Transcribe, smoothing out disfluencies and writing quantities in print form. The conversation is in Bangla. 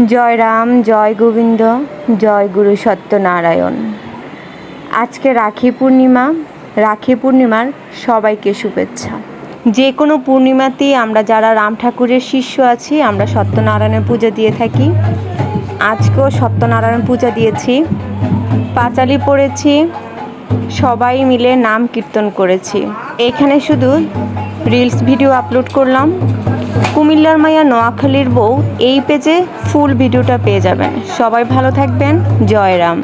জয় রাম, জয় গোবিন্দ, জয় গুরু সত্যনারায়ণ। আজকে রাখি পূর্ণিমার সবাইকে শুভেচ্ছা। যে কোনো পূর্ণিমাতেই আমরা যারা রাম ঠাকুরের শিষ্য আছি আমরা সত্যনারায়ণের পূজা দিয়ে থাকি। আজকেও সত্যনারায়ণ পূজা দিয়েছি, পাঁচালি পড়েছি, সবাই মিলে নাম কীর্তন করেছি। এখানে শুধু রিলস ভিডিও আপলোড করলাম। কুমিল্লার মাইয়া নোয়াখালীর বউ এই পেজে ফুল ভিডিওটা পেয়ে যাবেন। সবাই ভালো থাকবেন। জয় রাম।